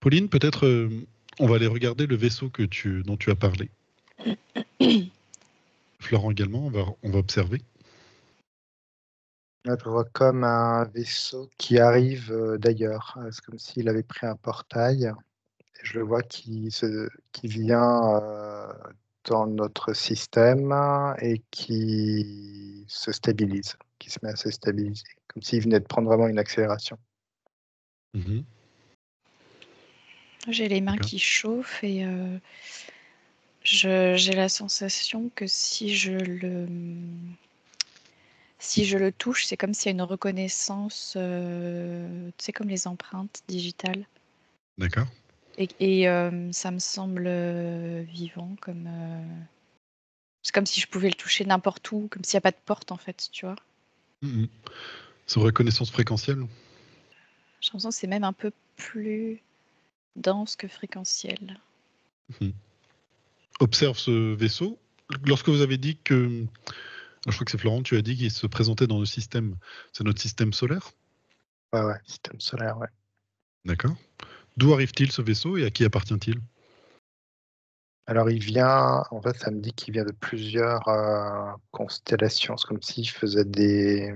Pauline, peut-être on va aller regarder le vaisseau dont tu as parlé. Florent également, on va observer. Là, je vois comme un vaisseau qui arrive d'ailleurs. C'est comme s'il avait pris un portail. Et je le vois qui vient dans notre système et qui se stabilise, qui se met à se stabiliser, comme s'il venait de prendre vraiment une accélération. Mhm. J'ai les mains D'accord. qui chauffent et j'ai la sensation que si je le touche, c'est comme s'il y a une reconnaissance, tu sais, comme les empreintes digitales. D'accord. Et ça me semble vivant, c'est comme si je pouvais le toucher n'importe où, comme s'il n'y a pas de porte en fait, tu vois. Mhm. C'est reconnaissance fréquentielle. J'ai l'impression que c'est même un peu plus dense que fréquentiel. Mhm. Observe ce vaisseau. Lorsque vous avez dit que... Je crois que c'est Florent, tu as dit qu'il se présentait dans le système. C'est notre système solaire. Ouais, système solaire, ouais. D'accord. D'où arrive-t-il ce vaisseau et à qui appartient-il? Alors, il vient, en fait, ça me dit qu'il vient de plusieurs constellations. C'est comme s'il faisait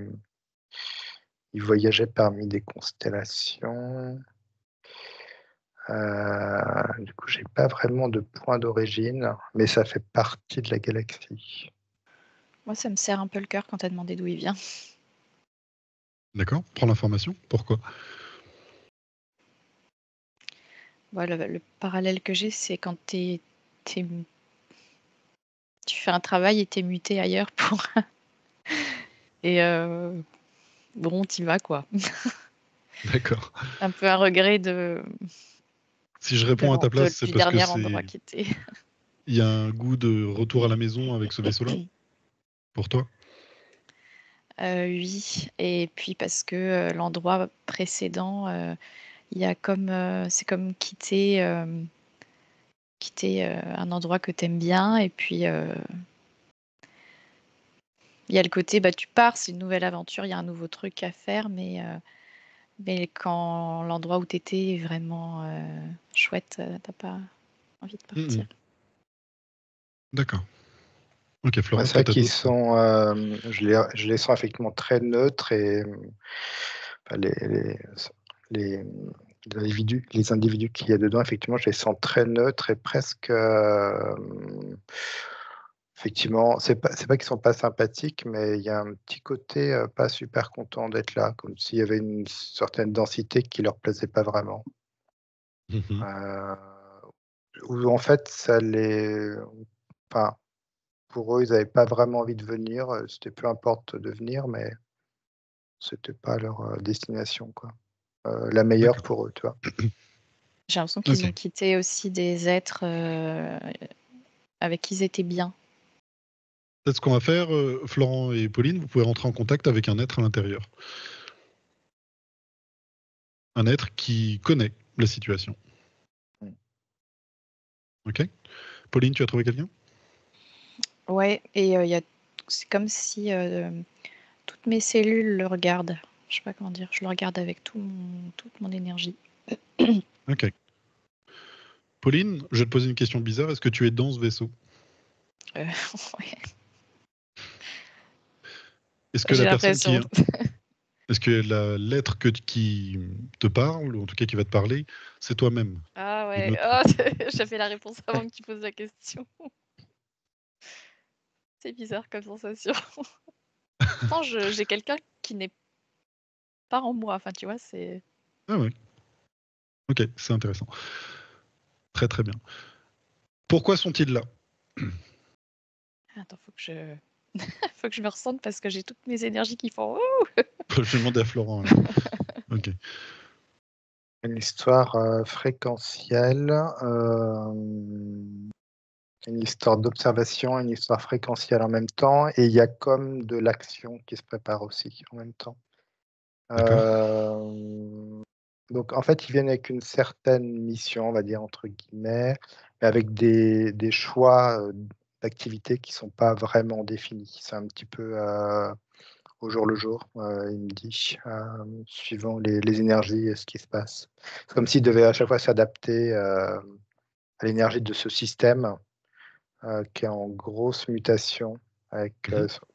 il voyageait parmi des constellations. Du coup, j'ai pas vraiment de point d'origine, mais ça fait partie de la galaxie. Moi, ça me serre un peu le cœur quand tu as demandé d'où il vient. D'accord. Prends l'information. Pourquoi? Voilà, le parallèle que j'ai, c'est quand tu fais un travail et tu es muté ailleurs pour... et bon, t'y vas, quoi. D'accord. Un peu un regret de Si je réponds à ta place, c'est du parce que dernier endroit qui était... il y a un goût de retour à la maison avec ce vaisseau-là pour toi? Oui, et puis parce que l'endroit précédent, il y a comme... c'est comme quitter un endroit que tu aimes bien, et puis il y a le côté, bah, tu pars, c'est une nouvelle aventure, il y a un nouveau truc à faire, mais quand l'endroit où tu étais est vraiment chouette, t'as pas envie de partir. D'accord. Ok, Florent, C'est vrai peut-être qu'ils d'autres. sont, je les sens effectivement très neutres et enfin, les individus qu'il y a dedans, effectivement, je les sens très neutres et presque, effectivement, c'est pas qu'ils sont pas sympathiques, mais il y a un petit côté pas super content d'être là, comme s'il y avait une certaine densité qui leur plaisait pas vraiment. Mhm. Ou en fait, enfin, pour eux, ils n'avaient pas vraiment envie de venir. C'était peu importe de venir, mais c'était pas leur destination, quoi. La meilleure D'accord. pour eux, tu vois. J'ai l'impression qu'ils ont Ok. quitté aussi des êtres avec qui ils étaient bien. Peut-être ce qu'on va faire, Florent et Pauline, vous pouvez rentrer en contact avec un être à l'intérieur. Un être qui connaît la situation. Mm. Ok. Pauline, tu as trouvé quelqu'un? Ouais, et c'est comme si toutes mes cellules le regardent. Je sais pas comment dire, je le regarde avec toute mon énergie. Ok. Pauline, je vais te poser une question bizarre. Est-ce que tu es dans ce vaisseau? Ouais, Est-ce que j'ai la personne l'impression. est-ce que l'être qui te parle, ou en tout cas qui va te parler, c'est toi-même? Ah Une ouais, autre. oh, j'avais la réponse avant que tu poses la question. C'est bizarre comme sensation. Pourtant, j'ai quelqu'un qui n'est pas en moi. Enfin, tu vois, c'est... Ah ouais. Ok, c'est intéressant. Très très bien. Pourquoi sont-ils là? Attends, faut que je me ressente parce que j'ai toutes mes énergies qui font... Ouh. Je vais demander à Florent alors. Ok. Une histoire fréquentielle, une histoire d'observation, une histoire fréquentielle en même temps, et il y a comme de l'action qui se prépare aussi en même temps. D'accord. Donc en fait, ils viennent avec une certaine mission, on va dire entre guillemets, mais avec des choix d'activités qui sont pas vraiment définis. C'est un petit peu au jour le jour, il me dit, suivant les énergies et ce qui se passe. C'est comme s'il devait à chaque fois s'adapter à l'énergie de ce système qui est en grosse mutation.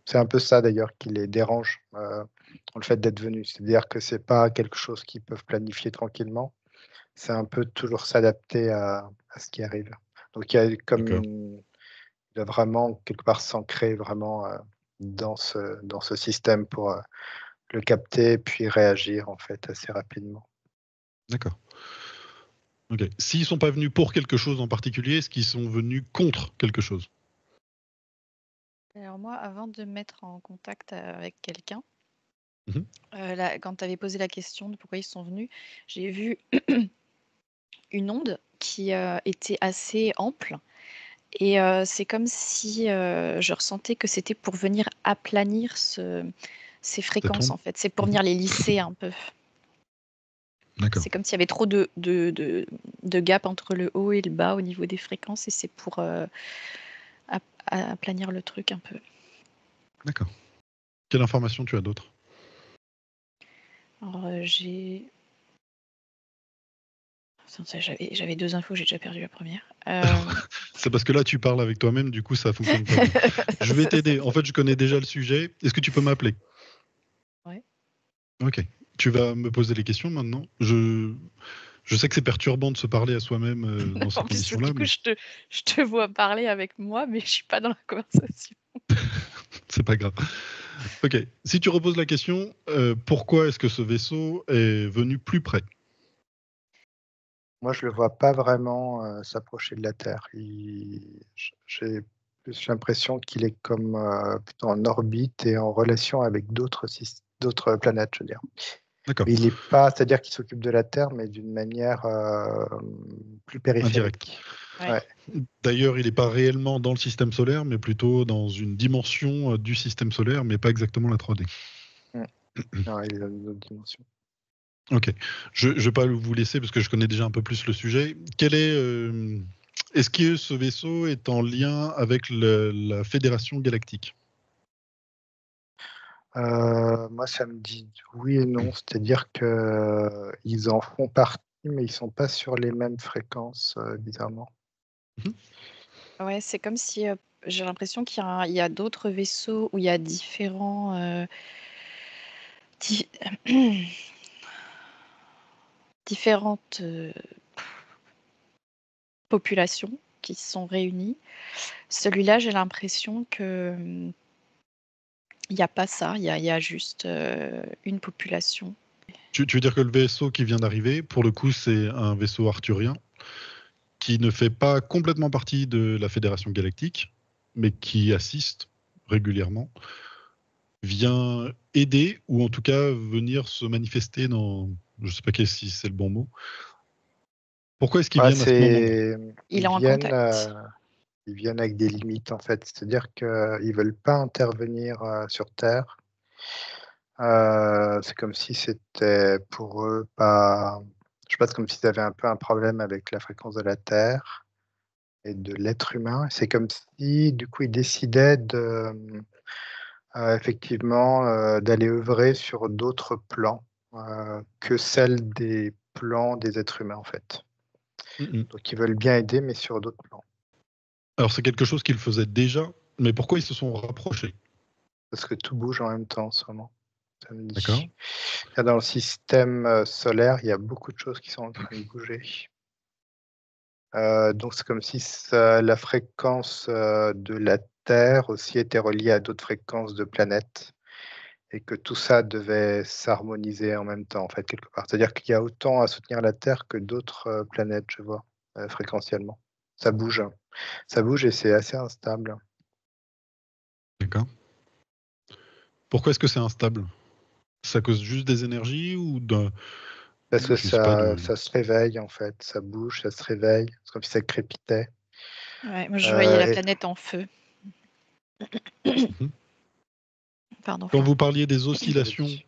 C'est un peu ça d'ailleurs qui les dérange dans le fait d'être venus. C'est-à-dire que c'est pas quelque chose qu'ils peuvent planifier tranquillement. C'est un peu toujours s'adapter à ce qui arrive. Donc il y a comme D'accord. il doit vraiment quelque part s'ancrer vraiment dans ce système pour le capter puis réagir en fait assez rapidement. D'accord. Ok. S'ils sont pas venus pour quelque chose en particulier, est-ce qu'ils sont venus contre quelque chose? Alors moi, avant de me mettre en contact avec quelqu'un, Mhm. quand tu avais posé la question de pourquoi ils sont venus, j'ai vu une onde qui était assez ample. Et c'est comme si je ressentais que c'était pour venir aplanir ces fréquences, en fait. C'est pour venir les lisser un peu. D'accord. C'est comme s'il y avait trop de gap entre le haut et le bas au niveau des fréquences, et c'est pour aplanir le truc un peu. D'accord. Quelle information tu as d'autre? Alors j'ai... Attends, j'avais 2 infos, j'ai déjà perdu la première. C'est parce que là, tu parles avec toi-même, du coup, ça fonctionne pas bien. Je vais t'aider. En fait, je connais déjà le sujet. Est-ce que tu peux m'appeler? Ouais. Ok. Tu vas me poser les questions maintenant. Je sais que c'est perturbant de se parler à soi-même dans ces En plus, conditions-là, du coup, mais je te vois parler avec moi, mais je suis pas dans la conversation. c'est pas grave. Ok. Si tu reposes la question, pourquoi est-ce que ce vaisseau est venu plus près? Moi, je le vois pas vraiment s'approcher de la Terre. J'ai plus l'impression qu'il est comme plutôt en orbite et en relation avec d'autres planètes, je veux dire. D'accord. Mais il est pas, c'est-à-dire qu'il s'occupe de la Terre, mais d'une manière plus Indirect. périphérique. Ouais. Ouais. D'ailleurs, il n'est pas réellement dans le système solaire, mais plutôt dans une dimension du système solaire, mais pas exactement la 3D. Non, il est dans une autre dimension. Ok. Je ne vais pas vous laisser parce que je connais déjà un peu plus le sujet. Est-ce que ce vaisseau est en lien avec la Fédération Galactique? Moi, ça me dit oui et non. C'est-à-dire que ils en font partie, mais ils sont pas sur les mêmes fréquences, bizarrement. Mhm. Ouais, c'est comme si j'ai l'impression il y a d'autres vaisseaux où il y a di- différentes populations qui se sont réunies. Celui-là, j'ai l'impression que il n'y a pas ça, il y a juste une population. Tu veux dire que le vaisseau qui vient d'arriver, pour le coup, c'est un vaisseau arthurien qui ne fait pas complètement partie de la Fédération Galactique, mais qui assiste régulièrement, vient aider, ou en tout cas venir se manifester dans... Je ne sais pas si c'est le bon mot. Pourquoi est-ce qu'ils Ouais, viennent à ce moment-là? Il est en contact. Ils viennent avec des limites, en fait. C'est-à-dire qu'ils ne veulent pas intervenir sur Terre. C'est comme si c'était pour eux pas. Je sais pas, c'est comme s'ils avaient un peu un problème avec la fréquence de la Terre et de l'être humain. C'est comme si, du coup, ils décidaient effectivement d'aller œuvrer sur d'autres plans que celles des plans des êtres humains, en fait. Mhm. Donc, ils veulent bien aider, mais sur d'autres plans. Alors c'est quelque chose qu'ils faisaient déjà, mais pourquoi ils se sont rapprochés? Parce que tout bouge en même temps en ce moment. Ça me D'accord. dit. Là, dans le système solaire, il y a beaucoup de choses qui sont en train de bouger. Donc c'est comme si la fréquence de la Terre aussi était reliée à d'autres fréquences de planètes et que tout ça devait s'harmoniser en même temps, en fait, quelque part. C'est-à-dire qu'il y a autant à soutenir la Terre que d'autres planètes, je vois, fréquentiellement. Ça bouge, hein. Ça bouge et c'est assez instable. D'accord. Pourquoi est-ce que c'est instable? Ça cause juste des énergies ou d'un... Parce que Je sais pas de... ça se réveille, en fait. Ça bouge, ça se réveille. C'est comme si ça crépitait. Ouais, moi, je voyais la Et planète en feu. Mhm. Pardon, Quand Florent. vous parliez des j'avais oscillations, dit.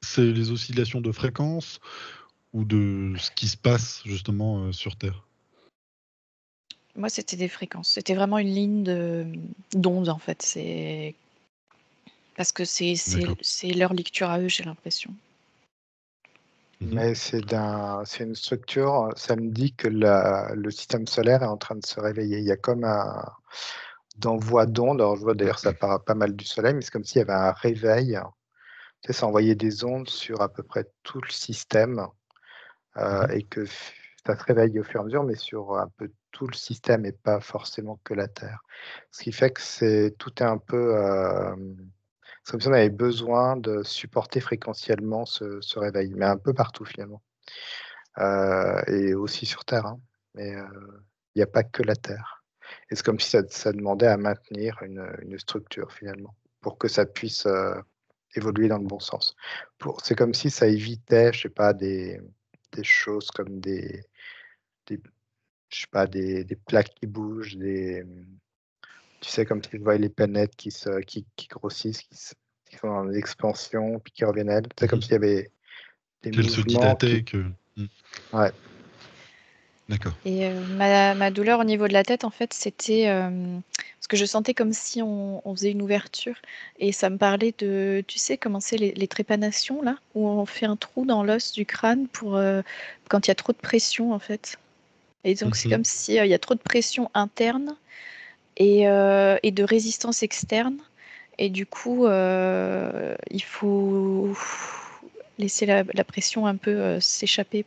c'est les oscillations de fréquence ou de ce qui se passe justement sur Terre? Moi, c'était des fréquences. C'était vraiment une ligne d'onde, en fait. Parce que c'est D'accord. leur lecture à eux, j'ai l'impression. Mais c'est une structure, ça me dit que le système solaire est en train de se réveiller. Il y a comme un d'envoi d'ondes. Alors je vois d'ailleurs ça part pas mal du soleil, mais c'est comme s'il y avait un réveil. Tu sais, ça envoyait des ondes sur à peu près tout le système et que ça se réveille au fur et à mesure, mais sur un peu tout le système et pas forcément que la Terre. Ce qui fait que tout est un peu. C'est comme si on avait besoin de supporter fréquentiellement ce réveil, mais un peu partout finalement. Et aussi sur Terre, hein. Mais il n'y a pas que la Terre. Et c'est comme si ça demandait à maintenir une structure finalement, pour que ça puisse évoluer dans le bon sens. C'est comme si ça évitait, je sais pas, des choses comme je sais pas, des plaques qui bougent, tu sais, comme si tu voyais les planètes qui grossissent, qui sont en expansion, puis qui reviennent à elles. C'est comme s'il y avait des Qu'elle se mouvements dilatait, que. Ouais. D'accord. Et ma douleur au niveau de la tête, en fait, c'était parce que je sentais comme si on faisait une ouverture et ça me parlait de, tu sais, comment c'est les trépanations, là, où on fait un trou dans l'os du crâne pour quand il y a trop de pression, en fait. Et donc, c'est comme si il y a trop de pression interne et de résistance externe. Et du coup, il faut laisser la pression un peu s'échapper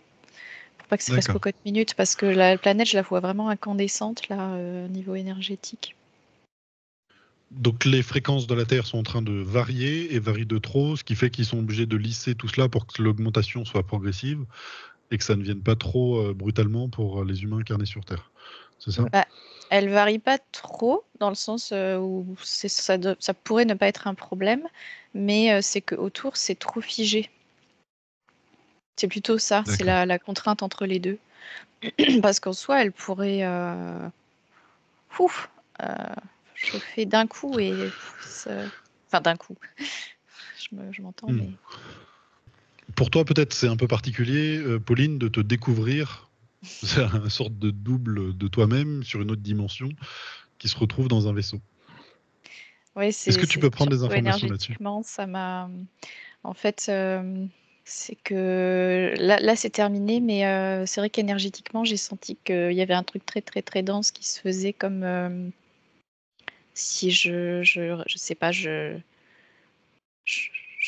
pour pas que ça fasse D'accord. cocotte minute, parce que la planète, je la vois vraiment incandescente là, niveau énergétique. Donc les fréquences de la Terre sont en train de varier et varient de trop, ce qui fait qu'ils sont obligés de lisser tout cela pour que l'augmentation soit progressive et que ça ne vienne pas trop brutalement pour les humains incarnés sur Terre. C'est ça? Bah, elle varie pas trop dans le sens où ça pourrait ne pas être un problème, mais c'est que autour c'est trop figé. C'est plutôt ça, c'est D'accord. la contrainte entre les deux. Parce qu'en soi, elle pourrait ouf, euh, chauffer d'un coup et enfin d'un coup. Je m'entends, mais Pour toi, peut-être c'est un peu particulier, Pauline, de te découvrir. C'est une sorte de double de toi-même sur une autre dimension qui se retrouve dans un vaisseau. oui, Est-ce que tu peux prendre des surtout informations là-dessus? énergétiquement, ça m'a. En fait, c'est que là c'est terminé, mais c'est vrai qu'énergétiquement, j'ai senti qu'il y avait un truc très très très dense qui se faisait comme si je sais pas, je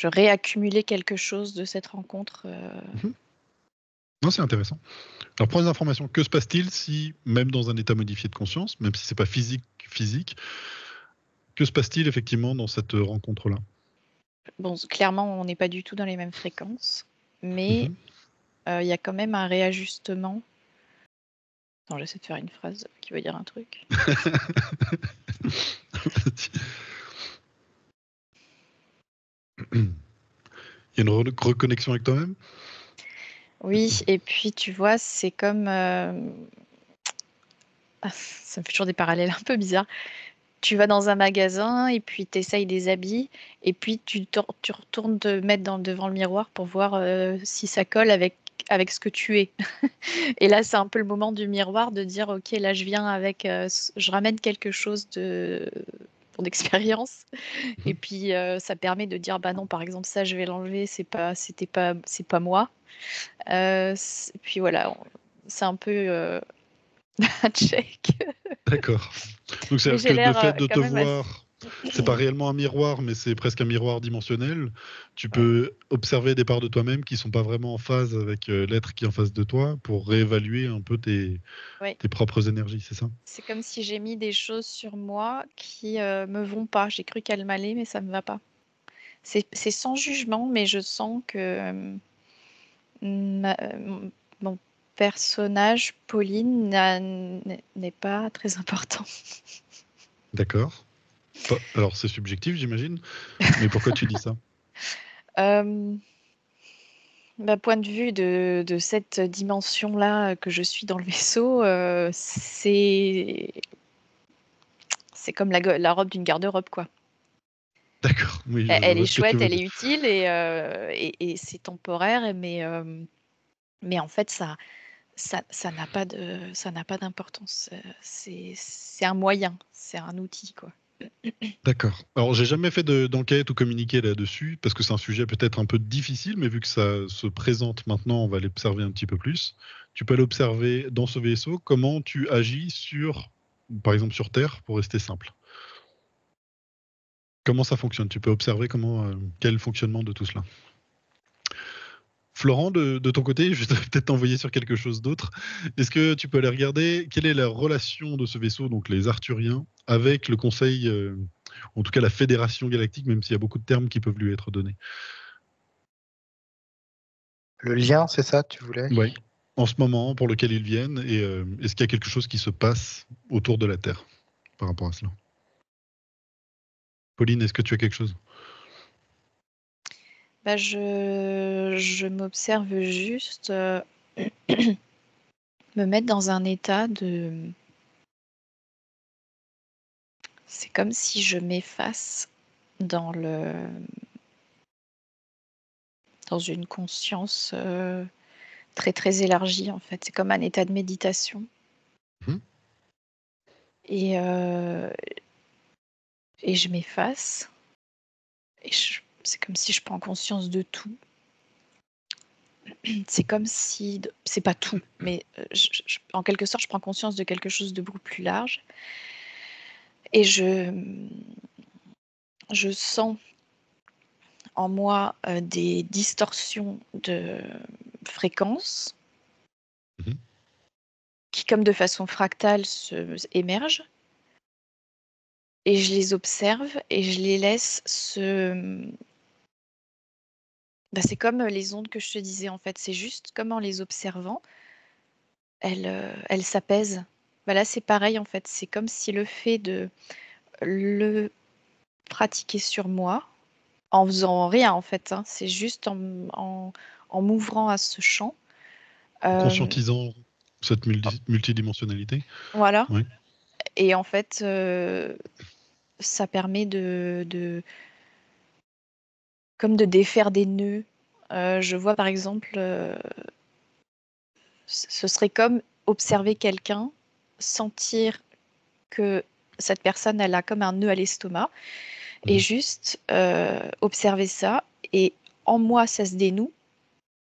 réaccumulais quelque chose de cette rencontre. Non, c'est intéressant. Alors, prends des informations. Que se passe-t-il si, même dans un état modifié de conscience, même si c'est pas physique, que se passe-t-il effectivement dans cette rencontre-là? Bon, clairement, on n'est pas du tout dans les mêmes fréquences, mais Mhm. il y a quand même un réajustement. Attends, j'essaie de faire une phrase qui veut dire un truc. Il y a une reconnexion avec toi-même? Oui, et puis tu vois, c'est comme. Ça me fait toujours des parallèles un peu bizarres. Tu vas dans un magasin et puis tu essayes des habits et puis tu retournes te mettre devant le miroir pour voir si ça colle avec ce que tu es. Et là, c'est un peu le moment du miroir de dire, OK, là, je viens avec, je ramène quelque chose de pour d'expérience. Et Mhm. puis, ça permet de dire, bah non, par exemple, ça, je vais l'enlever, c'est pas moi. Puis voilà, c'est un peu un check. D'accord. Donc, Mais c'est-à-dire j'ai que de l'air fait de quand te même assez. voir, c'est pas réellement un miroir, mais c'est presque un miroir dimensionnel. Tu Ouais. peux observer des parts de toi-même qui sont pas vraiment en phase avec l'être qui est en face de toi pour réévaluer un peu Ouais. tes propres énergies, c'est ça? C'est comme si j'ai mis des choses sur moi qui me vont pas. J'ai cru qu'elles m'allaient, mais ça me va pas. C'est sans jugement, mais je sens que mon personnage, Pauline, n'est pas très important. D'accord. Alors, c'est subjectif, j'imagine. Mais pourquoi tu dis ça? Euh, Point de vue de cette dimension-là que je suis dans le vaisseau, c'est comme la robe d'une garde-robe, quoi. D'accord, oui, je Elle vois est ce que tu chouette, veux elle est dire. utile et c'est temporaire, mais en fait, ça n'a pas d'importance. C'est un moyen, c'est un outil, quoi. D'accord. Alors, j'ai jamais fait d'enquête ou communiqué là-dessus, parce que c'est un sujet peut-être un peu difficile, mais vu que ça se présente maintenant, on va l'observer un petit peu plus. Tu peux l'observer dans ce vaisseau, comment tu agis par exemple sur Terre, pour rester simple. Comment ça fonctionne? Tu peux observer quel est le fonctionnement de tout cela. Florent, de ton côté, je vais peut-être t'envoyer sur quelque chose d'autre. Est-ce que tu peux aller regarder quelle est la relation de ce vaisseau, donc les Arthuriens, avec le Conseil, en tout cas la Fédération Galactique, même s'il y a beaucoup de termes qui peuvent lui être donnés. Le lien, c'est ça, tu voulais? Oui. En ce moment, pour lequel ils viennent, et est-ce qu'il y a quelque chose qui se passe autour de la Terre par rapport à cela? Pauline, est-ce que tu as quelque chose? Bah, je m'observe juste me mettre dans un état de... C'est comme si je m'efface dans une conscience très très élargie en fait. C'est comme un état de méditation. Mhm. Et, et je m'efface. Et c'est comme si je prends conscience de tout. C'est comme si... C'est pas tout, mais en quelque sorte, je prends conscience de quelque chose de beaucoup plus large. Et je sens en moi des distorsions de fréquences Mhm. qui, comme de façon fractale, émergent. Et je les observe et je les laisse se... Bah, c'est comme les ondes que je te disais, en fait. C'est juste comme en les observant, elles s'apaisent. Bah, là, c'est pareil, en fait. C'est comme si le fait de le pratiquer sur moi, en faisant rien, en fait, hein, c'est juste en m'ouvrant à ce champ. En Euh, conscientisant cette multidimensionnalité. voilà. Oui. Et en fait, ça permet comme de défaire des nœuds. Je vois par exemple, ce serait comme observer quelqu'un, sentir que cette personne, elle a comme un nœud à l'estomac, et Mhm. juste observer ça. Et en moi, ça se dénoue,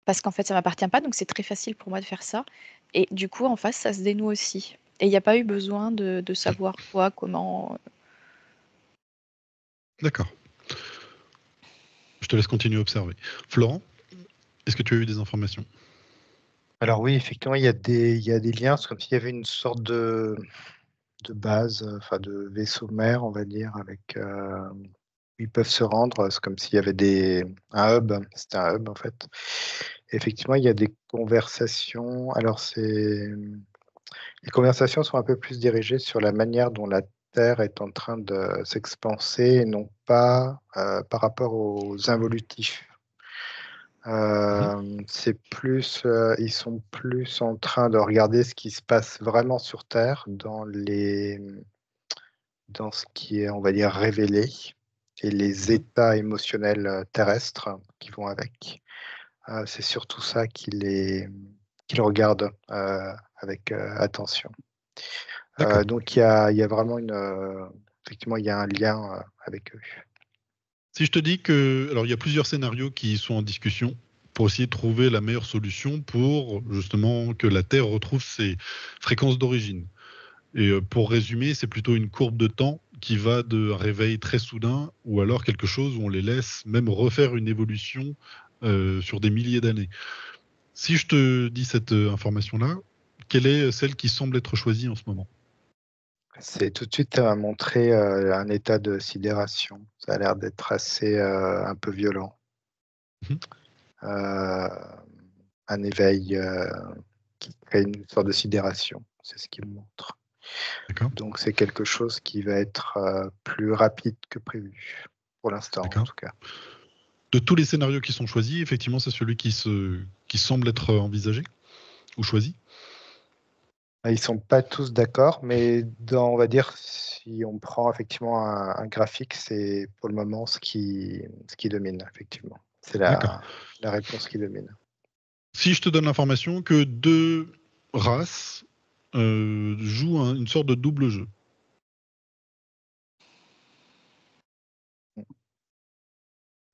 parce qu'en fait, ça m'appartient pas, donc c'est très facile pour moi de faire ça. Et du coup, en face, ça se dénoue aussi. Et il n'y a pas eu besoin de savoir quoi, comment. D'accord. Je te laisse continuer à observer. Florent, est-ce que tu as eu des informations? Alors oui, effectivement, il y a des liens. C'est comme s'il y avait une sorte de base, enfin de vaisseau mère, on va dire, avec où ils peuvent se rendre. C'est comme s'il y avait un hub. C'était un hub en fait. Effectivement, il y a des conversations. Alors les conversations sont un peu plus dirigées sur la manière dont la Terre est en train de s'expanser et non pas par rapport aux involutifs. Mhm. C'est plus, ils sont plus en train de regarder ce qui se passe vraiment sur Terre dans ce qui est, on va dire, révélé et les Mhm. états émotionnels terrestres qui vont avec. C'est surtout ça qu'ils regardent avec attention. D'accord. Donc il y a vraiment effectivement, il y a un lien avec eux. Si je te dis que, alors il y a plusieurs scénarios qui sont en discussion pour essayer de trouver la meilleure solution pour justement que la Terre retrouve ses fréquences d'origine. Et pour résumer, c'est plutôt une courbe de temps qui va de un réveil très soudain ou alors quelque chose où on les laisse même refaire une évolution sur des milliers d'années. Si je te dis cette information-là, quelle est celle qui semble être choisie en ce moment? C'est tout de suite montrer un état de sidération. Ça a l'air d'être assez un peu violent. Mhm. Euh, un éveil qui crée une sorte de sidération. C'est ce qu'il me montre. D'accord, Donc c'est quelque chose qui va être plus rapide que prévu, pour l'instant en d'accord. tout cas. De tous les scénarios qui sont choisis, effectivement, c'est celui qui semble être envisagé ou choisi. Ils sont pas tous d'accord, mais on va dire, si on prend effectivement un graphique, c'est pour le moment ce qui domine, effectivement. C'est D'accord. la réponse qui domine. Si je te donne l'information que deux races jouent une sorte de double jeu.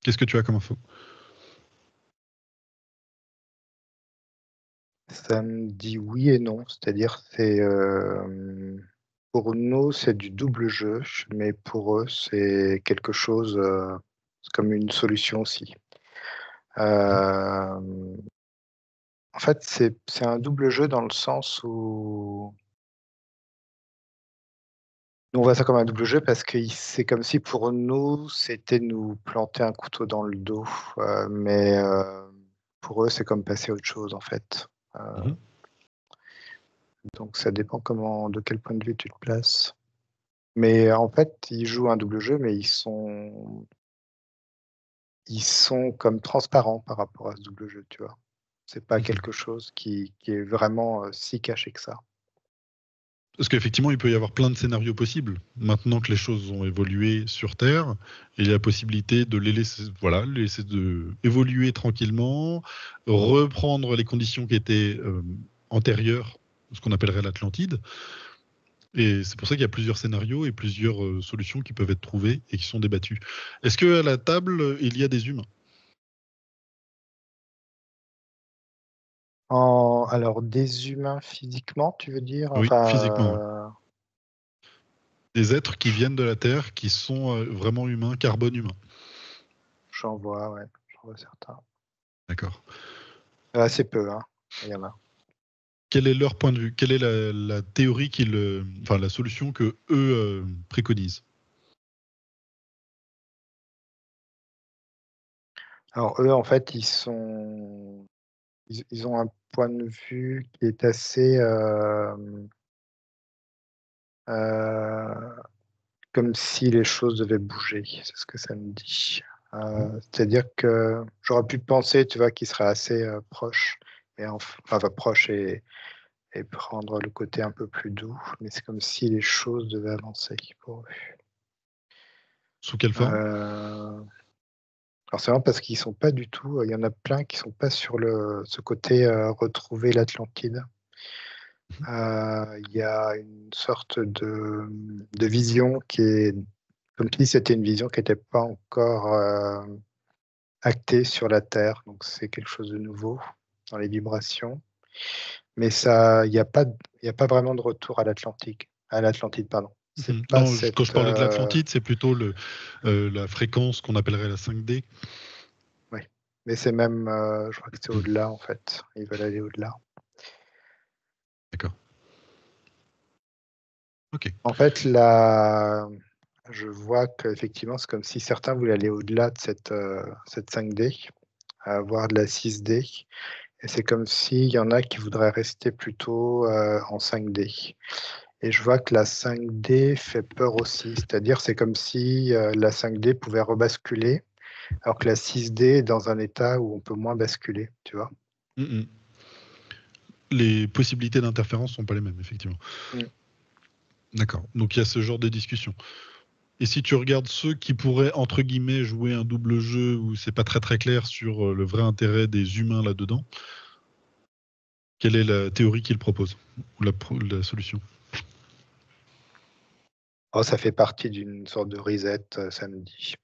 Qu'est-ce que tu as comme info? Ça me dit oui et non. C'est-à-dire, pour nous, c'est du double jeu, mais pour eux, c'est quelque chose, c'est comme une solution aussi. Euh, En fait, c'est un double jeu dans le sens où nous, on voit ça comme un double jeu parce que c'est comme si pour nous, c'était nous planter un couteau dans le dos. Mais pour eux, c'est comme passer à autre chose, en fait. Mhm. Donc, ça dépend de quel point de vue tu te places. Mais en fait, ils jouent un double jeu, mais ils sont comme transparents par rapport à ce double jeu, tu vois. C'est pas Mhm. quelque chose qui est vraiment si caché que ça. Parce qu'effectivement, il peut y avoir plein de scénarios possibles. Maintenant que les choses ont évolué sur Terre, il y a la possibilité de les laisser évoluer tranquillement, reprendre les conditions qui étaient antérieures, ce qu'on appellerait l'Atlantide. Et c'est pour ça qu'il y a plusieurs scénarios et plusieurs solutions qui peuvent être trouvées et qui sont débattues. Est-ce qu'à la table, il y a des humains? Alors, des humains physiquement, tu veux dire? Oui, physiquement. Enfin, Des êtres qui viennent de la Terre, qui sont vraiment humains, carbone humain. j'en vois, ouais, j'en vois certains. D'accord. Assez peu, hein, il y en a. Quel est leur point de vue? Quelle est la théorie enfin la solution que eux préconisent? Alors, eux, en fait, ils ont un point de vue qui est assez comme si les choses devaient bouger, c'est ce que ça me dit. C'est-à-dire que j'aurais pu penser, tu vois, qu'ils seraient assez proches, enfin proches et prendre le côté un peu plus doux, mais c'est comme si les choses devaient avancer pour eux. Sous quelle forme? Alors c'est vraiment parce qu'ils sont pas du tout, il y en a plein qui sont pas sur ce côté retrouver l'Atlantide. Il y a une sorte de vision qui est, comme tu dis, c'était une vision qui n'était pas encore actée sur la Terre, donc c'est quelque chose de nouveau dans les vibrations. Mais ça, il y a pas vraiment de retour à l'Atlantide, pardon. C'est Mhm. pas Non, quand je parlais de l'Atlantide, c'est plutôt la fréquence qu'on appellerait la 5D. oui. Mais c'est même, je crois que c'est Mhm. au-delà en fait. Ils veulent aller au-delà. D'accord. Ok. En fait, là, je vois qu'effectivement, c'est comme si certains voulaient aller au-delà de cette 5D, voire de la 6D. Et c'est comme s'il y en a qui voudraient rester plutôt en 5D. Et je vois que la 5D fait peur aussi. C'est-à-dire, c'est comme si la 5D pouvait rebasculer, alors que la 6D est dans un état où on peut moins basculer, tu vois. Mhm. Les possibilités d'interférence sont pas les mêmes, effectivement. Mm. D'accord. Donc il y a ce genre de discussion. Et si tu regardes ceux qui pourraient, entre guillemets, jouer un double jeu où c'est pas très très clair sur le vrai intérêt des humains là-dedans, quelle est la théorie qu'ils proposent? Ou la solution? Oh, ça fait partie d'une sorte de reset samedi.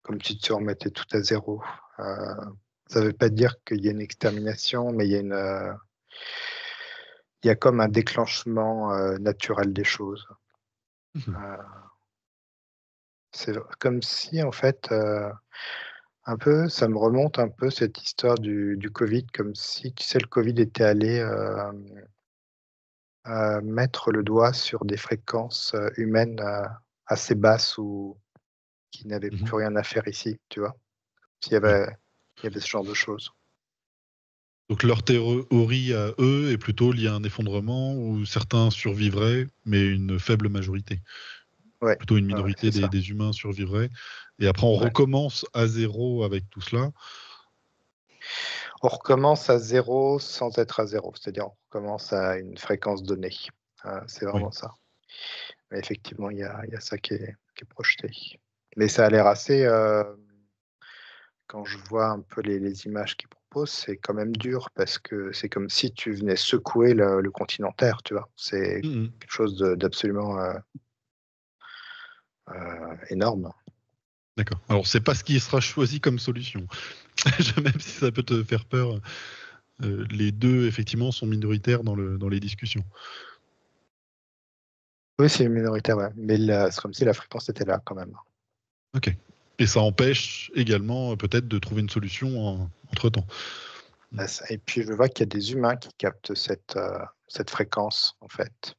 Comme si tu remettais tout à zéro. Ça ne veut pas dire qu'il y a une extermination, mais il y a comme un déclenchement naturel des choses. Mhm. Euh, c'est comme si, en fait, un peu, ça me remonte un peu cette histoire du Covid, comme si, tu sais, le Covid était allé mettre le doigt sur des fréquences humaines assez basses ou qui n'avaient Mhm. plus rien à faire ici, tu vois. S'il y Oui. avait, il y avait ce genre de choses. Donc leur théorie à eux est plutôt liée à un effondrement où certains survivraient, mais une faible majorité. Ouais, Plutôt une ouais, minorité c'est ça. des humains survivraient. Et après, on Ouais. recommence à zéro avec tout cela. On recommence à zéro sans être à zéro, c'est-à-dire on recommence à une fréquence donnée. C'est Oui. vraiment ça. Mais effectivement, il y a ça qui est projeté. Mais ça a l'air assez, quand je vois un peu les images qu'ils proposent, c'est quand même dur parce que c'est comme si tu venais secouer le continent Terre, tu vois. C'est Mhm. quelque chose d'absolument énorme. D'accord. Alors, c'est pas ce qui sera choisi comme solution. Même si ça peut te faire peur, les deux, effectivement, sont minoritaires dans les discussions. Oui, c'est minoritaire, ouais. Mais c'est comme si la fréquence était là quand même. Ok. Et ça empêche également peut-être de trouver une solution entre-temps. Et puis je vois qu'il y a des humains qui captent cette fréquence, en fait.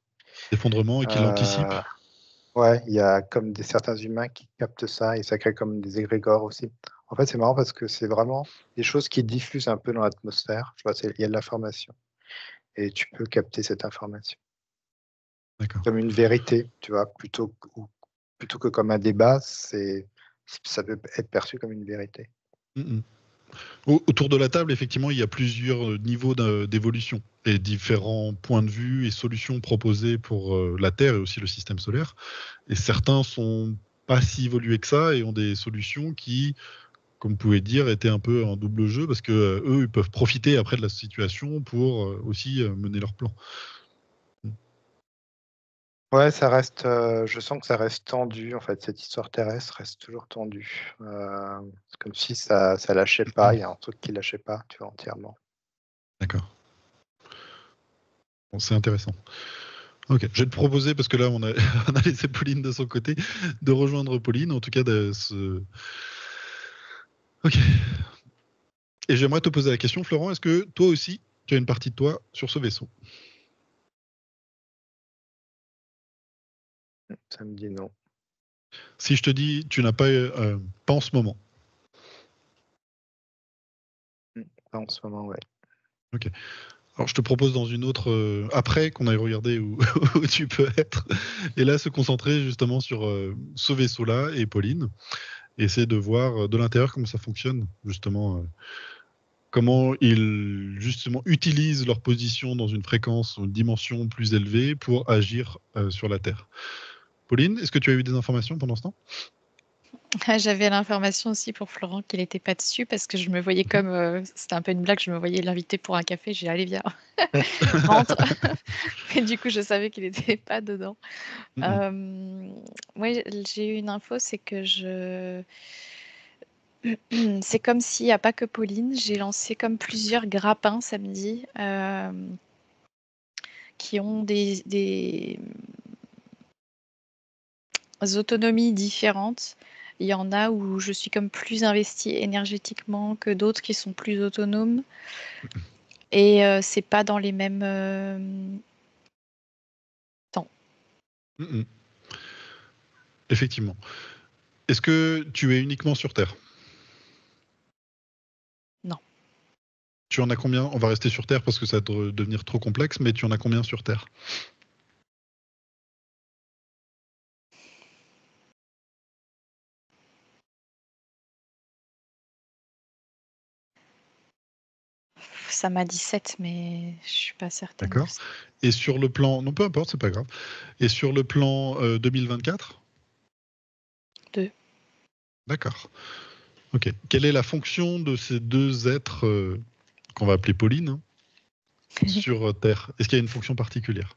Effondrement et qui l'anticipe. Ouais, il y a comme certains humains qui captent ça et ça crée comme des égrégores aussi. En fait, c'est marrant parce que c'est vraiment des choses qui diffusent un peu dans l'atmosphère. Je vois, il y a de l'information et tu peux capter cette information D'accord. comme une vérité, tu vois, plutôt que comme un débat, ça peut être perçu comme une vérité. Mm-mm. Autour de la table, effectivement, il y a plusieurs niveaux d'évolution et différents points de vue et solutions proposées pour la Terre et aussi le système solaire. Et certains sont pas si évolués que ça et ont des solutions qui, comme vous pouvez dire, étaient un peu en double jeu parce que eux, ils peuvent profiter après de la situation pour aussi mener leur plan. Ouais, ça reste, je sens que ça reste tendu, en fait, cette histoire terrestre reste toujours tendue. C'est comme si ça lâchait pas, il y a un truc qui lâchait pas, tu vois, entièrement. D'accord. Bon, c'est intéressant. Ok, je vais te proposer, parce que là, on a, on a laissé Pauline de son côté, de rejoindre Pauline, en tout cas de se... Ok. Et j'aimerais te poser la question, Florent, est-ce que toi aussi, tu as une partie de toi sur ce vaisseau? Ça me dit non. Si je te dis, tu n'as pas, pas en ce moment. Pas en ce moment, ouais. Ok. Alors, je te propose dans une autre, après qu'on aille regarder où, où tu peux être, et là, se concentrer justement sur ce vaisseau-là et Pauline, et essayer de voir de l'intérieur comment ça fonctionne, justement, comment ils, justement, utilisent leur position dans une fréquence ou une dimension plus élevée pour agir sur la Terre. Pauline, est-ce que tu as eu des informations pendant ce temps? J'avais l'information aussi pour Florent qu'il n'était pas dessus parce que je me voyais comme, c'était un peu une blague, je me voyais l'inviter pour un café, j'ai dit allez viens, rentre. Et du coup je savais qu'il n'était pas dedans. Moi j'ai eu une info, c'est que c'est comme s'il n'y a pas que Pauline, j'ai lancé comme plusieurs grappins samedi qui ont des autonomies différentes. Il y en a où je suis comme plus investie énergétiquement que d'autres qui sont plus autonomes. Et c'est pas dans les mêmes temps. Effectivement. Est-ce que tu es uniquement sur Terre? Non. Tu en as combien? On va rester sur Terre parce que ça va devenir trop complexe, mais tu en as combien sur Terre? Ça m'a dit 7, mais je suis pas certaine. D'accord. Et sur le plan... Non, peu importe, c'est pas grave. Et sur le plan 2024? 2. D'accord. Ok. Quelle est la fonction de ces deux êtres qu'on va appeler Pauline hein, sur Terre? Est-ce qu'il y a une fonction particulière?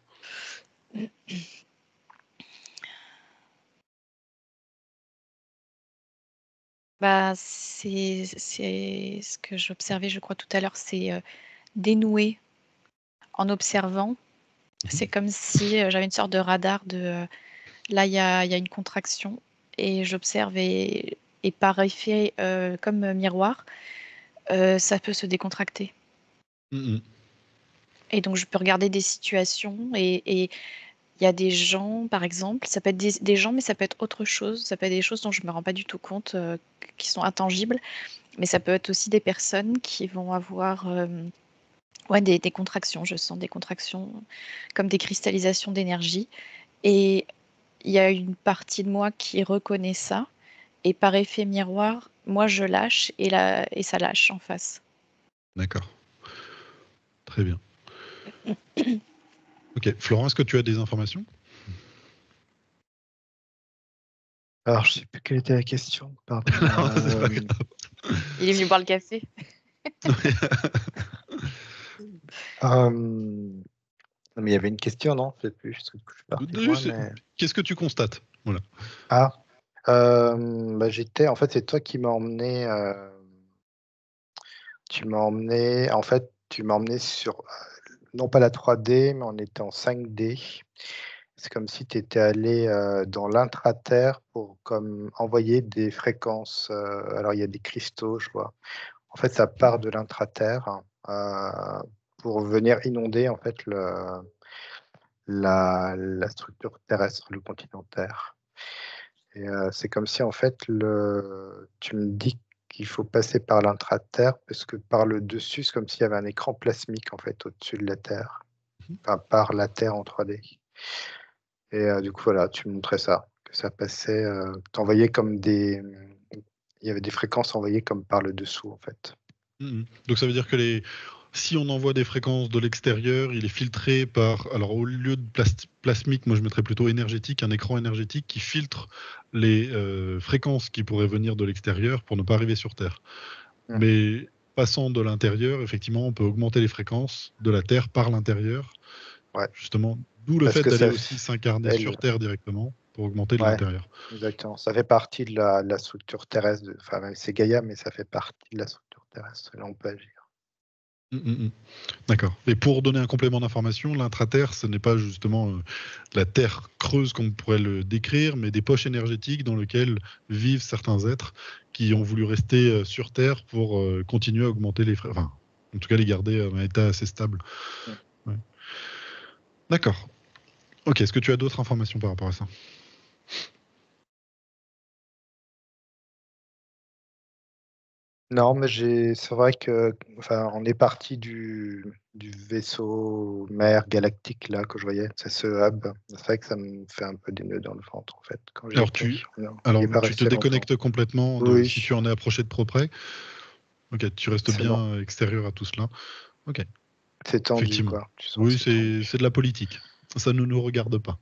Bah, c'est ce que j'observais, je crois, tout à l'heure, c'est dénouer en observant. C'est comme si j'avais une sorte de radar de là, il y a une contraction et j'observe et par effet, comme miroir, ça peut se décontracter. Et donc, je peux regarder des situations et il y a des gens, par exemple, ça peut être des gens, mais ça peut être autre chose. Ça peut être des choses dont je ne me rends pas du tout compte, qui sont intangibles. Mais ça peut être aussi des personnes qui vont avoir ouais, des contractions. Je sens des contractions comme des cristallisations d'énergie. Et il y a une partie de moi qui reconnaît ça. Et par effet miroir, moi, je lâche et ça lâche en face. D'accord. Très bien. Ok. Florent, est-ce que tu as des informations? Alors, je sais plus quelle était la question, pardon. Non, c'est pas grave. Il est venu boire le café. Non, mais il y avait une question, non? Je sais plus, je suis parti de moi, mais... Qu'est-ce que tu constates? Voilà. Ah, En fait, c'est toi qui m'as emmené. En fait, tu m'as emmené sur, non pas la 3D, mais on était en 5D. C'est comme si tu étais allé dans l'intraterre pour comme envoyer des fréquences. Alors, il y a des cristaux, je vois. En fait, ça part de l'intraterre pour venir inonder en fait la structure terrestre, le continent Terre. Et c'est comme si en fait tu me dis qu'il faut passer par l'intraterre parce que par le dessus, c'est comme s'il y avait un écran plasmique en fait au-dessus de la Terre, enfin par la Terre en 3D. Et du coup voilà, tu me montrais ça, que ça passait, t'envoyais comme il y avait des fréquences envoyées comme par le dessous en fait. Donc ça veut dire que si on envoie des fréquences de l'extérieur, il est filtré par, alors au lieu de plasmique, moi je mettrais plutôt énergétique, un écran énergétique qui filtre les fréquences qui pourraient venir de l'extérieur pour ne pas arriver sur Terre. Mm. Mais passant de l'intérieur, effectivement, on peut augmenter les fréquences de la Terre par l'intérieur. Ouais. Justement, d'où le Parce fait que d'aller ça aussi s'incarner fait sur Terre directement pour augmenter de ouais, l'intérieur. exactement. Ça fait partie de la structure terrestre. Enfin, même c'est Gaïa, mais ça fait partie de la structure terrestre. Et là, on peut agir. D'accord. Et pour donner un complément d'information, l'intraterre, ce n'est pas justement la terre creuse comme on pourrait le décrire, mais des poches énergétiques dans lesquelles vivent certains êtres qui ont voulu rester sur Terre pour continuer à augmenter les fréquences. Enfin, en tout cas, les garder à un état assez stable. Mm. Ouais. D'accord. Ok, est-ce que tu as d'autres informations par rapport à ça? Non, mais c'est vrai que, enfin, on est parti du vaisseau mère galactique là que je voyais, c'est ce hub. C'est vrai que ça me fait un peu des nœuds dans le ventre en fait quand j'y Alors, étais. Non, il alors n'est pas tu te resté longtemps. déconnectes complètement si Oui, tu en es approché de trop près. Ok, tu restes c'est bon. bien extérieur à tout cela. Ok. C'est tendu Effectivement. quoi. Tu sens que Oui, c'est tendu. c'est de la politique. Ça ne nous regarde pas.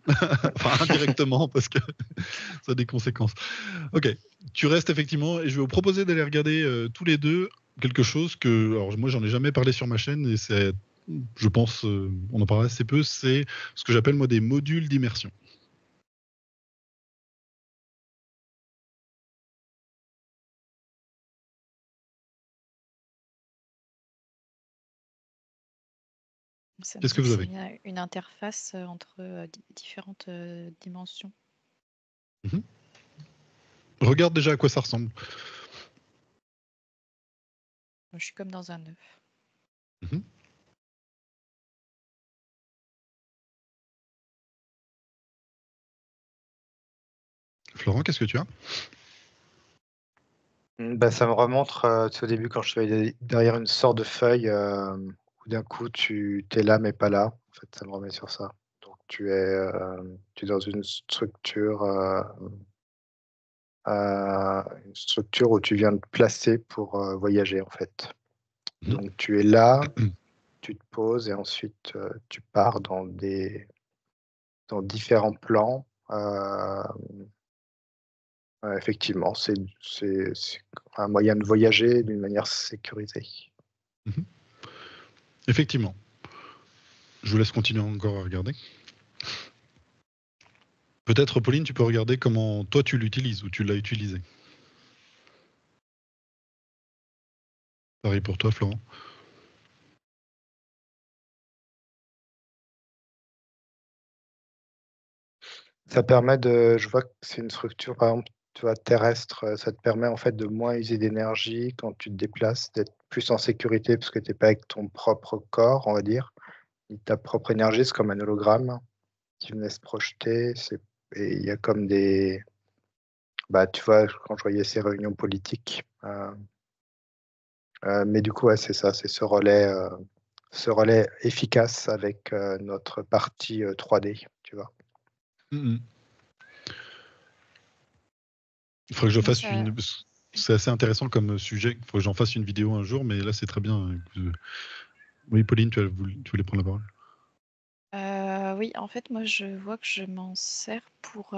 Enfin, indirectement, parce que ça a des conséquences. Ok. Tu restes effectivement, et je vais vous proposer d'aller regarder tous les deux quelque chose que, alors moi, j'en ai jamais parlé sur ma chaîne, et c'est, je pense, on en parle assez peu, c'est ce que j'appelle moi des modules d'immersion. Ça me Qu'est-ce que dit que vous c'est avez? une interface entre différentes dimensions. Regarde déjà à quoi ça ressemble. Je suis comme dans un œuf. Mhm. Florent, qu'est-ce que tu as? Bah, ça me remonte au début quand je suis allé derrière une sorte de feuille où d'un coup tu es là mais pas là. En fait, ça me remet sur ça. Donc tu es dans une structure où tu viens de te placer pour voyager en fait. Mhm. Donc tu es là, tu te poses et ensuite tu pars dans différents plans. Effectivement, c'est un moyen de voyager d'une manière sécurisée. Mhm. Effectivement. Je vous laisse continuer encore à regarder. Peut-être, Pauline, tu peux regarder comment toi tu l'utilises ou tu l'as utilisé. Pareil pour toi, Florent. Ça permet je vois que c'est une structure, par exemple, tu vois, terrestre, ça te permet en fait de moins user d'énergie quand tu te déplaces, d'être plus en sécurité parce que tu n'es pas avec ton propre corps, on va dire. Et ta propre énergie, c'est comme un hologramme qui venait se projeter. Et il y a comme bah, tu vois, quand je voyais ces réunions politiques, mais du coup, ouais, c'est ça, c'est ce relais efficace avec notre partie 3D, tu vois. Il faudrait que je fasse Ça, une. C'est assez intéressant comme sujet. Il faut que j'en fasse une vidéo un jour, mais là, c'est très bien. Oui, Pauline, tu voulais prendre la parole. oui, en fait, moi, je vois que je m'en sers pour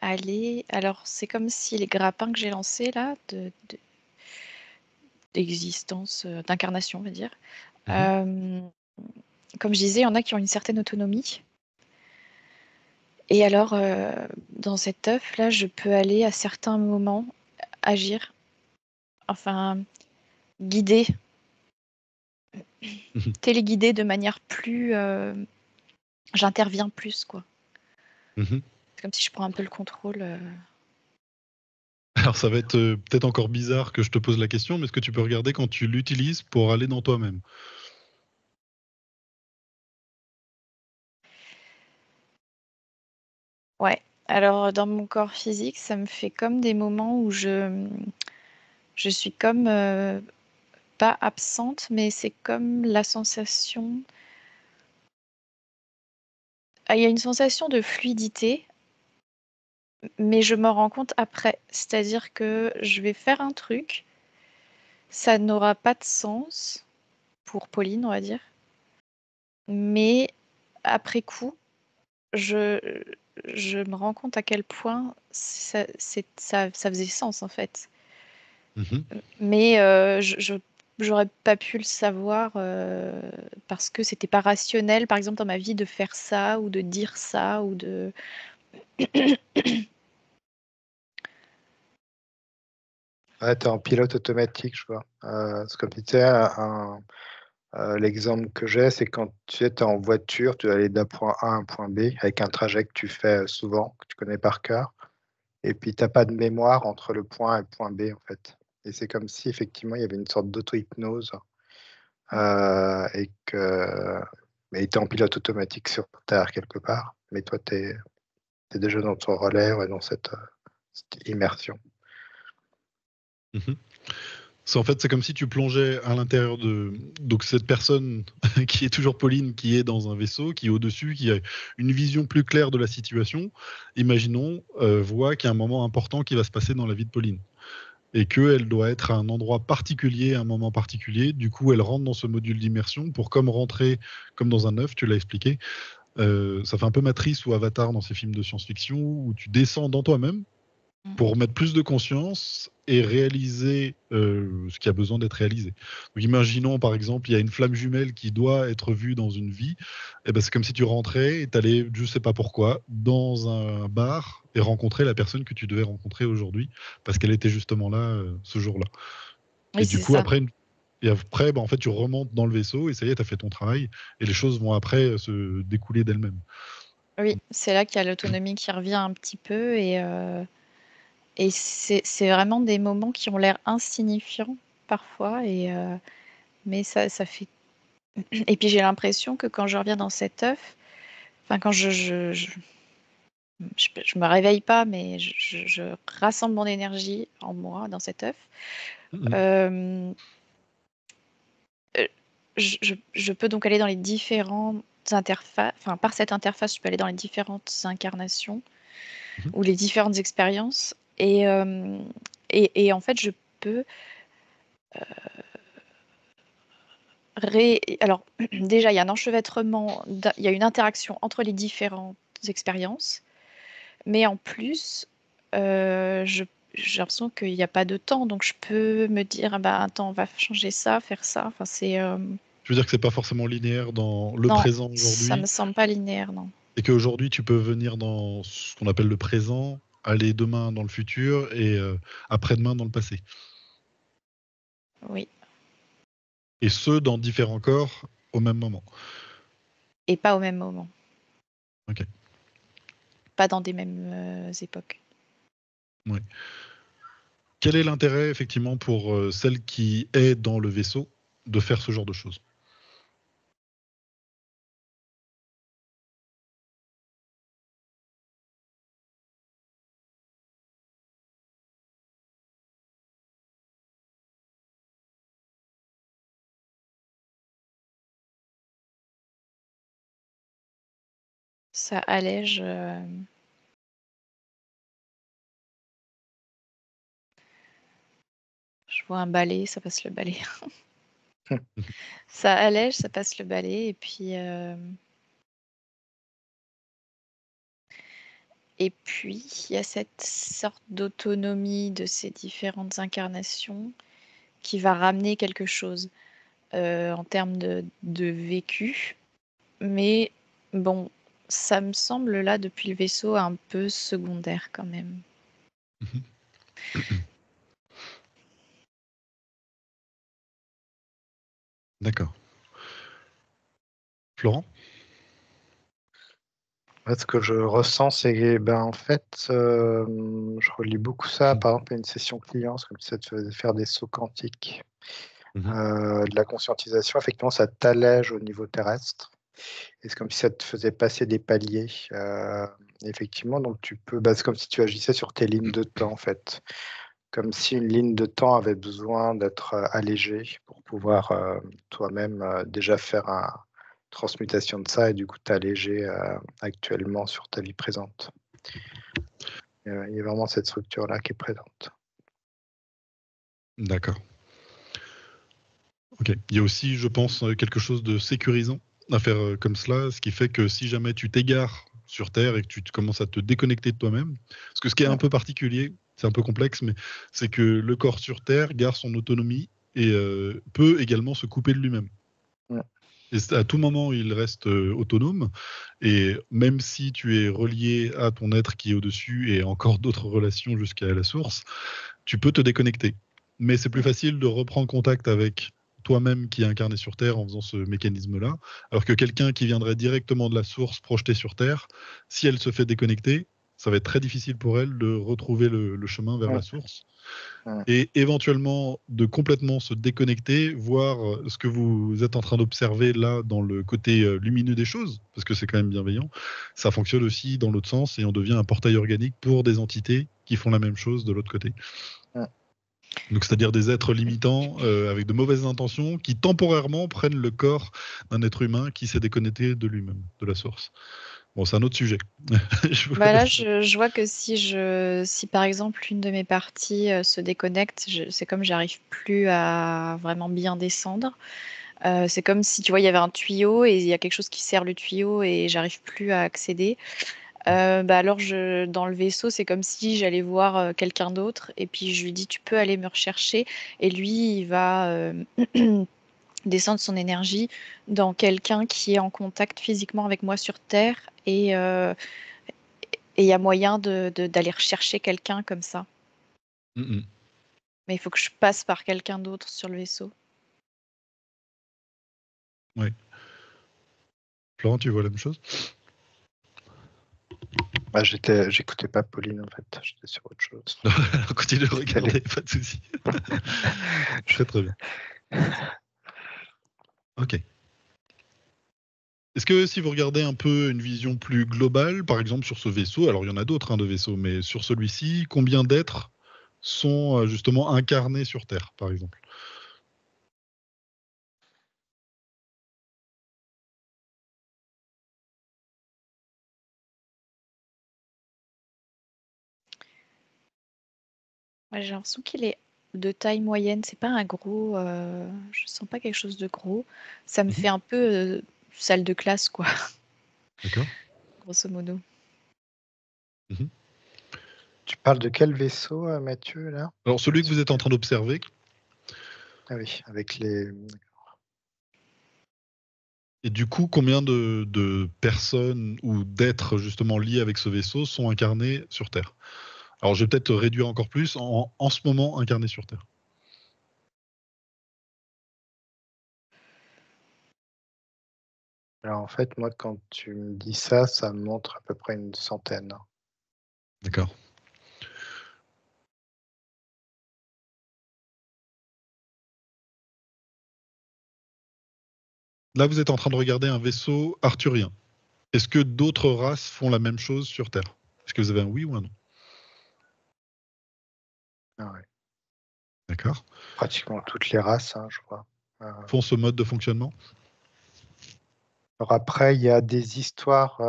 aller. Alors, c'est comme si les grappins que j'ai lancés là, d'existence, d'incarnation, on va dire. Comme je disais, il y en a qui ont une certaine autonomie. Et alors, dans cet œuf-là, je peux aller à certains moments agir, enfin, guider, Mhm. téléguider de manière plus... j'interviens plus, quoi. Mhm. C'est comme si je prends un peu le contrôle. Alors ça va être peut-être encore bizarre que je te pose la question, mais est-ce que tu peux regarder quand tu l'utilises pour aller dans toi-même? Ouais. Alors, dans mon corps physique, ça me fait comme des moments où je suis comme pas absente, mais c'est comme la sensation. Ah, il y a une sensation de fluidité, mais je me rends compte après. C'est-à-dire que je vais faire un truc, ça n'aura pas de sens pour Pauline, on va dire. Mais après coup, je, je me rends compte à quel point ça faisait sens en fait. Mhm. Mais j'aurais pas pu le savoir parce que c'était pas rationnel, par exemple, dans ma vie, de faire ça ou de dire ça ou de. Ouais, t'es en pilote automatique, je vois. C'est comme tu disais, l'exemple que j'ai, c'est quand tu es en voiture, tu dois aller d'un point A à un point B avec un trajet que tu fais souvent, que tu connais par cœur. Et puis, tu n'as pas de mémoire entre le point A et le point B, en fait. Et c'est comme si, effectivement, il y avait une sorte d'auto-hypnose et que mais tu es en pilote automatique sur Terre quelque part. Mais toi, tu es déjà dans ton relais, ouais, dans cette immersion. Mhm. En fait, c'est comme si tu plongeais à l'intérieur de donc cette personne qui est toujours Pauline, qui est dans un vaisseau, qui est au-dessus, qui a une vision plus claire de la situation. Imaginons, voit qu'il y a un moment important qui va se passer dans la vie de Pauline et qu'elle doit être à un endroit particulier, à un moment particulier. Du coup, elle rentre dans ce module d'immersion pour comme rentrer comme dans un œuf, tu l'as expliqué. Ça fait un peu Matrice ou Avatar dans ces films de science-fiction où tu descends dans toi-même pour mettre plus de conscience et réaliser ce qui a besoin d'être réalisé. Donc, imaginons par exemple, il y a une flamme jumelle qui doit être vue dans une vie, et ben, c'est comme si tu rentrais et tu allais, je sais pas pourquoi, dans un bar et rencontrer la personne que tu devais rencontrer aujourd'hui, parce qu'elle était justement là ce jour-là. Oui, Et du c'est coup, ça. après, en fait, tu remontes dans le vaisseau et ça y est, tu as fait ton travail, et les choses vont après se découler d'elles-mêmes. Oui, c'est là qu'il y a l'autonomie qui revient un petit peu et c'est vraiment des moments qui ont l'air insignifiants parfois mais ça fait. Et puis j'ai l'impression que quand je reviens dans cet œuf, enfin quand je me réveille pas, mais je rassemble mon énergie en moi dans cet œuf. Mhm. Euh, je peux donc aller dans les différentes interfaces, enfin par cette interface, je peux aller dans les différentes incarnations Mhm. ou les différentes expériences et en fait je peux alors déjà il y a un enchevêtrement, il y a une interaction entre les différentes expériences. Mais en plus, j'ai l'impression qu'il n'y a pas de temps, donc je peux me dire, ah bah attends, on va changer ça, faire ça. Enfin, Je veux dire que c'est pas forcément linéaire dans le non, présent ça me aujourd'hui, semble pas linéaire, non. et qu'aujourd'hui tu peux venir dans ce qu'on appelle le présent, aller demain dans le futur et après-demain dans le passé. Oui, Et ce, dans différents corps au même moment. et pas au même moment, Ok. pas dans des mêmes époques. Ouais. Quel est l'intérêt, effectivement, pour celle qui est dans le vaisseau de faire ce genre de choses? Ça allège. Je vois un balai, ça passe le balai. Ça allège, ça passe le balai, et puis. Et puis, il y a cette sorte d'autonomie de ces différentes incarnations qui va ramener quelque chose en termes de vécu. Mais bon, ça me semble là depuis le vaisseau un peu secondaire quand même. D'accord. Florent? Moi, ce que je ressens, c'est en fait, je relie beaucoup ça, par exemple, à une session client, c'est comme si ça te faisait faire des sauts quantiques. De la conscientisation, effectivement, ça t'allège au niveau terrestre. Et c'est comme si ça te faisait passer des paliers. Effectivement, donc tu peux, c'est comme si tu agissais sur tes lignes de temps, en fait. Comme si une ligne de temps avait besoin d'être allégée pour pouvoir toi-même déjà faire une transmutation de ça et du coup t'alléger actuellement sur ta vie présente. Il y a vraiment cette structure-là qui est présente. D'accord. Ok. Il y a aussi, je pense, quelque chose de sécurisant à faire comme cela, ce qui fait que si jamais tu t'égares sur Terre et que tu commences à te déconnecter de toi-même, parce que ce qui est un peu particulier, c'est un peu complexe, mais c'est que le corps sur Terre garde son autonomie et peut également se couper de lui-même. Et à tout moment, il reste autonome. Et même si tu es relié à ton être qui est au-dessus et encore d'autres relations jusqu'à la source, tu peux te déconnecter. Mais c'est plus facile de reprendre contact avec toi-même qui est incarné sur Terre en faisant ce mécanisme-là, alors que quelqu'un qui viendrait directement de la source projetée sur Terre, si elle se fait déconnecter, ça va être très difficile pour elle de retrouver le chemin vers la source. Et éventuellement de complètement se déconnecter, voir ce que vous êtes en train d'observer là dans le côté lumineux des choses, parce que c'est quand même bienveillant, ça fonctionne aussi dans l'autre sens et on devient un portail organique pour des entités qui font la même chose de l'autre côté. Donc, c'est-à-dire des êtres limitants avec de mauvaises intentions qui temporairement prennent le corps d'un être humain qui s'est déconnecté de lui-même, de la source. Bon, c'est un autre sujet. Là, je vois que si par exemple une de mes parties se déconnecte, c'est comme j'arrive plus à vraiment bien descendre. C'est comme si tu vois, il y avait un tuyau et il y a quelque chose qui sert le tuyau et j'arrive plus à accéder. Alors dans le vaisseau, c'est comme si j'allais voir quelqu'un d'autre et puis je lui dis tu peux aller me rechercher et lui il va descendre son énergie dans quelqu'un qui est en contact physiquement avec moi sur Terre et il y a moyen d'aller rechercher quelqu'un comme ça. Mais il faut que je passe par quelqu'un d'autre sur le vaisseau. Oui. Florent, tu vois la même chose? J'écoutais pas Pauline en fait, j'étais sur autre chose. Continue de regarder, pas de souci. Très très bien. Ok. Est-ce que si vous regardez un peu une vision plus globale, par exemple sur ce vaisseau, alors il y en a d'autres de vaisseaux, mais sur celui-ci, combien d'êtres sont justement incarnés sur Terre, par exemple? Ouais, j'ai l'impression qu'il est de taille moyenne. C'est pas un gros. Je sens pas quelque chose de gros. Ça me fait un peu salle de classe, quoi. D'accord. Grosso modo. Tu parles de quel vaisseau, Mathieu, là? Alors celui que vous êtes en train d'observer. Ah oui, avec les. Et du coup, combien de personnes ou d'êtres justement liés avec ce vaisseau sont incarnés sur Terre? Alors je vais peut-être réduire encore plus, en ce moment incarnés sur Terre. Alors en fait, moi, quand tu me dis ça, ça me montre à peu près une centaine. D'accord. Là, vous êtes en train de regarder un vaisseau arthurien. Est-ce que d'autres races font la même chose sur Terre? Est-ce que vous avez un oui ou un non? Ah ouais. D'accord. Pratiquement toutes les races, je crois. Font ce mode de fonctionnement? Alors après, il y a des histoires,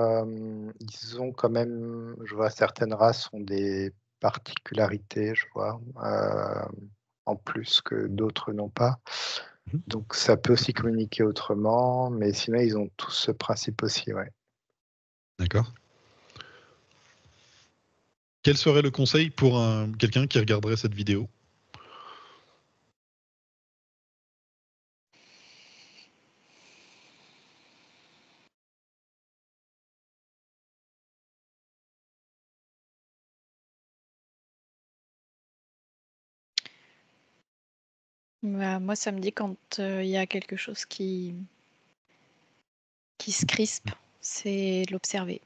ils ont quand même, je vois certaines races ont des particularités, je vois, en plus que d'autres n'ont pas. Donc ça peut aussi communiquer autrement, mais sinon ils ont tous ce principe aussi, ouais. D'accord. Quel serait le conseil pour quelqu'un qui regarderait cette vidéo? Bah, moi, ça me dit quand il y a quelque chose qui se crispe, c'est l'observer.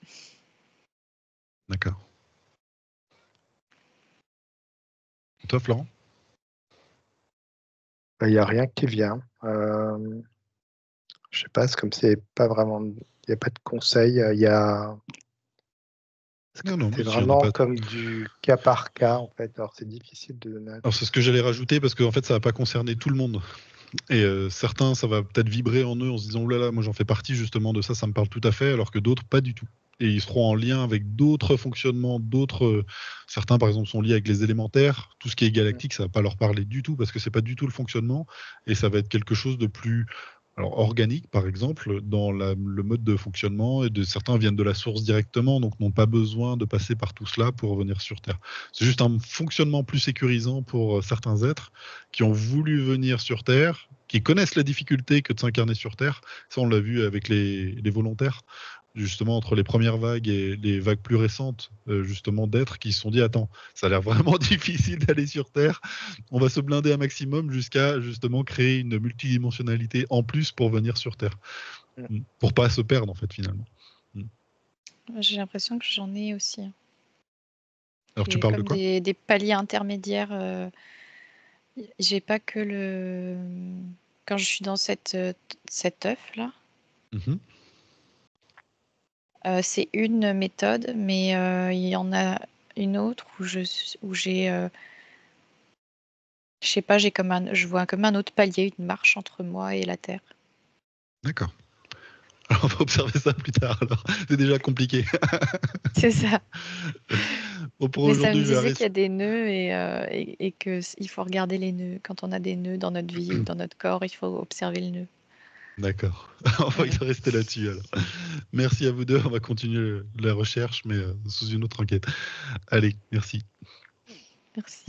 D'accord. Et toi, Florent? Il n'y a rien qui vient. Je sais pas, c'est comme s'il n'y avait pas vraiment, il n'y a pas de conseil. Non, C'est mais s'il y en a vraiment pas. comme du cas par cas, en fait. Alors, c'est difficile de donner un Alors, c'est ce que j'allais rajouter parce qu'en fait, ça va pas concerner tout le monde. Et certains, ça va peut-être vibrer en eux en se disant, oh là là, moi j'en fais partie justement de ça, ça me parle tout à fait, alors que d'autres, pas du tout. Et ils seront en lien avec d'autres fonctionnements, certains par exemple sont liés avec les élémentaires, tout ce qui est galactique, ça va pas leur parler du tout parce que c'est pas du tout le fonctionnement, et ça va être quelque chose de plus organique par exemple dans le mode de fonctionnement, et certains viennent de la source directement, donc n'ont pas besoin de passer par tout cela pour revenir sur Terre. C'est juste un fonctionnement plus sécurisant pour certains êtres qui ont voulu venir sur Terre, qui connaissent la difficulté que de s'incarner sur Terre. Ça, on l'a vu avec les volontaires, justement, entre les premières vagues et les vagues plus récentes, justement, d'êtres qui se sont dit, attends, ça a l'air vraiment difficile d'aller sur Terre, on va se blinder un maximum jusqu'à, justement, créer une multidimensionnalité en plus pour venir sur Terre. Pour pas se perdre, en fait, finalement. J'ai l'impression que j'en ai aussi. Alors, tu parles de comme quoi? des paliers intermédiaires. J'ai pas que le. Quand je suis dans cet œuf là, Mhm. c'est une méthode, mais il y en a une autre où j'ai, je sais pas, je vois comme un autre palier, une marche entre moi et la Terre. D'accord. Alors, on va observer ça plus tard, alors. C'est déjà compliqué. C'est ça. Bon, pour Mais ça me aujourd'hui, je vais disait qu'il y arrêter. a des nœuds et que il faut regarder les nœuds. Quand on a des nœuds dans notre vie ou dans notre corps, il faut observer le nœud. D'accord. On va Voilà. rester là-dessus alors. Merci à vous deux. On va continuer la recherche, mais sous une autre enquête. Allez, merci. Merci.